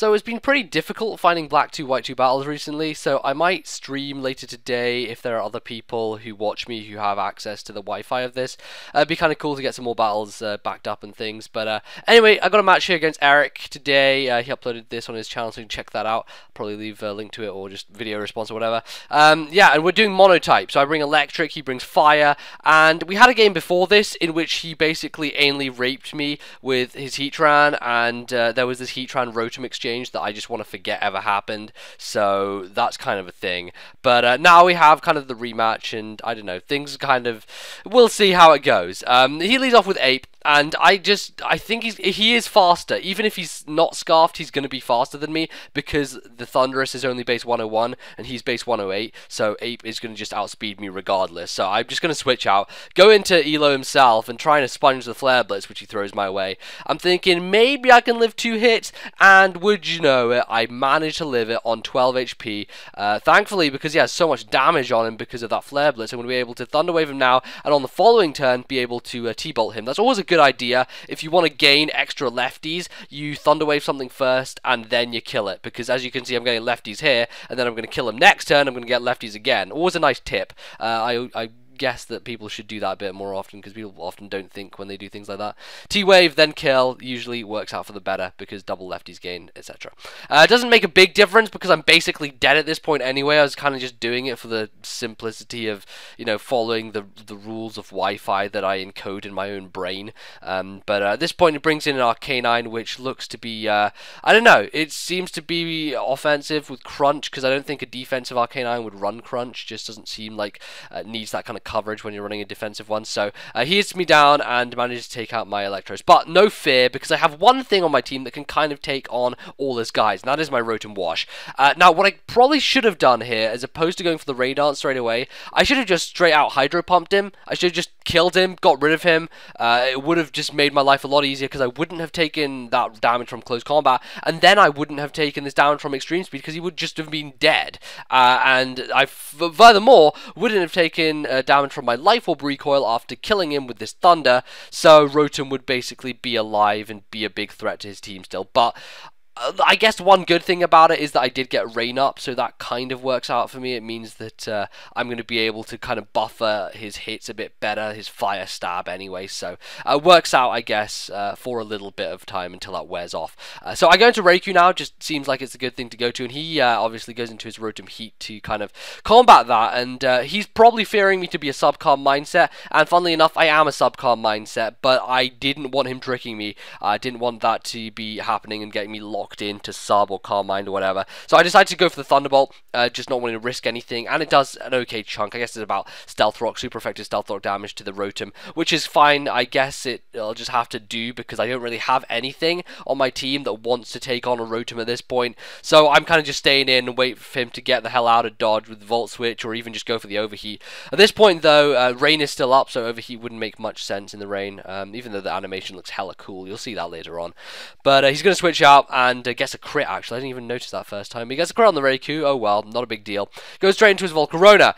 So it's been pretty difficult finding black 2, white 2 battles recently, so I might stream later today if there are other people who watch me who have access to the Wi-Fi of this. It'd be kind of cool to get some more battles backed up and things, but anyway, I got a match here against Eric today. He uploaded this on his channel, so you can check that out. I'll probably leave a link to it or just video response or whatever. Yeah, and we're doing Monotype, so I bring Electric, he brings Fire, and we had a game before this in which he basically anally raped me with his Heatran, and there was this Heatran Rotom exchange that I just want to forget ever happened, so that's kind of a thing. But now we have kind of the rematch, and I don't know, things kind of, we'll see how it goes. He leads off with Ape, and I think he is faster. Even if he's not scarfed, he's going to be faster than me, because the Thundurus is only base 101, and he's base 108, so Ape is going to just outspeed me regardless. So I'm just going to switch out, go into Elo himself, and try to sponge the Flare Blitz, which he throws my way. I'm thinking, maybe I can live 2 hits, and would you know it, I managed to live it on 12 HP. Thankfully, because he has so much damage on him because of that Flare Blitz, I'm going to be able to Thunder Wave him now, and on the following turn, be able to T-Bolt him. That's always a good idea. If you want to gain extra lefties, you Thunder Wave something first, and then you kill it, because as you can see, I'm getting lefties here, and then I'm going to kill him next turn, I'm going to get lefties again. Always a nice tip. I guess that people should do that a bit more often, because people often don't think when they do things like that. T-Wave, then kill, usually works out for the better, because double lefties gain, etc. It doesn't make a big difference, because I'm basically dead at this point anyway. I was kind of just doing it for the simplicity of, you know, following the rules of Wi-Fi that I encode in my own brain. But at this point, it brings in an Arcanine, which looks to be, I don't know, it seems to be offensive with Crunch, because I don't think a defensive Arcanine would run Crunch. Just doesn't seem like it needs that kind of coverage when you're running a defensive one. So he hits me down and manages to take out my Electros, but no fear, because I have one thing on my team that can kind of take on all his guys, and that is my Rotom Wash. Now what I probably should have done here, as opposed to going for the Rain Dance straight away, I should have just straight out Hydro Pumped him. I should have just killed him, got rid of him. It would have just made my life a lot easier, because I wouldn't have taken that damage from close combat, and then I wouldn't have taken this damage from extreme speed, because he would just have been dead. And I furthermore wouldn't have taken damage from my Life Orb recoil after killing him with this Thunder, so Rotom would basically be alive and be a big threat to his team still. But I guess one good thing about it is that I did get Rain up, so that kind of works out for me. It means that I'm going to be able to kind of buffer his hits a bit better, his Fire Stab anyway, so it works out, I guess, for a little bit of time until that wears off. So I go into Raikou now, just seems like it's a good thing to go to, and he obviously goes into his Rotom Heat to kind of combat that, and he's probably fearing me to be a sub-calm mindset, and funnily enough, I am a sub-calm mindset, but I didn't want him tricking me. I didn't want that to be happening and getting me locked into sub or calm mind or whatever, so I decided to go for the Thunderbolt, just not wanting to risk anything, and it does an okay chunk. I guess it's about Stealth Rock, super effective Stealth Rock damage to the Rotom, which is fine. I guess it'll just have to do, because I don't really have anything on my team that wants to take on a Rotom at this point, so I'm kind of just staying in and wait for him to get the hell out of dodge with the Volt Switch, or even just go for the Overheat. At this point though, Rain is still up, so Overheat wouldn't make much sense in the rain, even though the animation looks hella cool. You'll see that later on. But he's going to switch out and gets a crit, actually. I didn't even notice that first time. He gets a crit on the Raikou. Oh well, not a big deal. Goes straight into his Volcarona.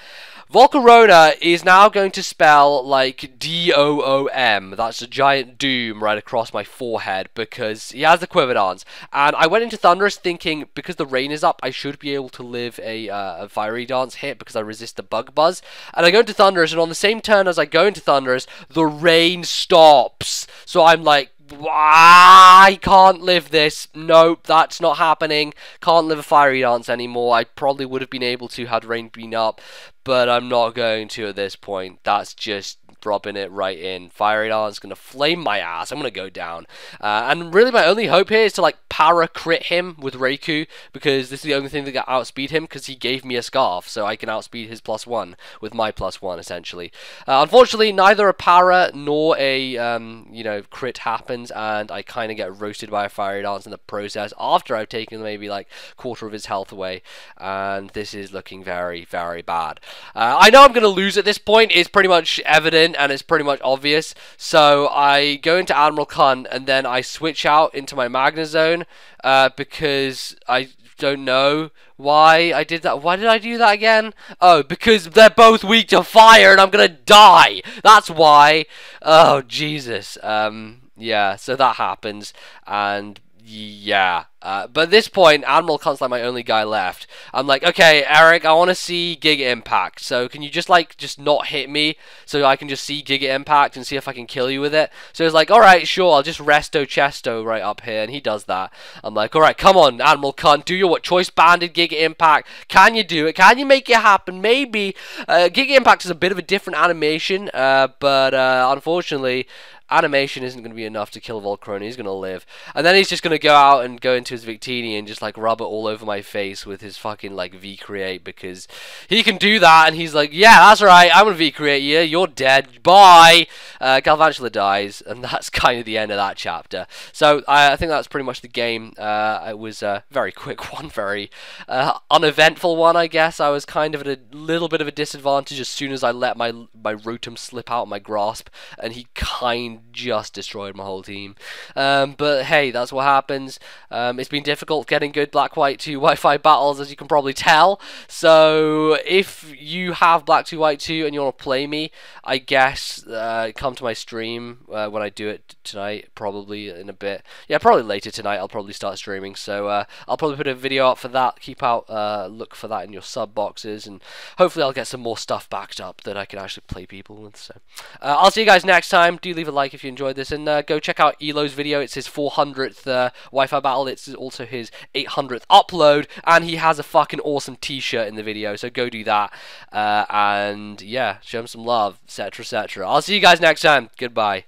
Volcarona is now going to spell like D-O-O-M. That's a giant doom right across my forehead, because he has the Quiver Dance. And I went into Thundurus thinking, because the rain is up, I should be able to live a Fiery Dance hit, because I resist the Bug Buzz. And I go into Thundurus, and on the same turn as I go into Thundurus, the rain stops. So I'm like, I can't live this. Nope, that's not happening. Can't live a Fiery Dance anymore. I probably would have been able to had rain been up, but I'm not going to at this point. That's just rubbing it right in. Fiery Dance gonna flame my ass. I'm gonna go down. And really my only hope here is to like para crit him with Raikou, because this is the only thing that can outspeed him, because he gave me a Scarf, so I can outspeed his +1 with my +1 essentially. Unfortunately, neither a para nor a you know, crit happens, and I kind of get roasted by a Fiery Dance in the process after I've taken maybe like quarter of his health away, and this is looking very, very bad. I know I'm gonna lose at this point. It's pretty much evident, and it's pretty much obvious, so I go into Admiral Cunt, and then I switch out into my Magnezone, because I don't know why I did that. Why did I do that again? Oh, because they're both weak to fire, and I'm gonna die! That's why! Oh, Jesus. Yeah, so that happens, and Yeah. But at this point, Admiral Cunt's like my only guy left. I'm like, okay, Eric, I want to see Giga Impact. So can you just not hit me so I can just see Giga Impact and see if I can kill you with it? So he's like, all right, sure, I'll just resto chesto right up here, and he does that. I'm like, all right, come on, Admiral Cunt, do your what? Choice banded Giga Impact. Can you do it? Can you make it happen? Maybe. Giga Impact is a bit of a different animation, but unfortunately, animation isn't going to be enough to kill Volcrona. He's going to live. And then he's just going to go out and go into his Victini and just like rub it all over my face with his fucking like V-Create, because he can do that, and he's like, yeah, that's right, I'm going to V-Create you, you're dead, bye! Galvantula dies, and that's kind of the end of that chapter. So I think that's pretty much the game. It was a very quick one, very uneventful one, I guess. I was kind of at a little bit of a disadvantage as soon as I let my Rotom slip out of my grasp, and he just destroyed my whole team. But hey, that's what happens. It's been difficult getting good Black White 2 Wi-Fi battles, as you can probably tell. So if you have Black 2 White 2 and you want to play me, I guess come to my stream when I do it tonight, probably in a bit. Yeah, probably later tonight I'll probably start streaming. So I'll probably put a video up for that. Keep out, look for that in your sub boxes, and hopefully I'll get some more stuff backed up that I can actually play people with. So I'll see you guys next time. Do leave a like if you enjoyed this, and go check out Elo's video. It's his 400th Wi-Fi battle. It's also his 800th upload, and he has a fucking awesome t-shirt in the video, so go do that. And yeah, show him some love, etc, etc. I'll see you guys next time. Goodbye.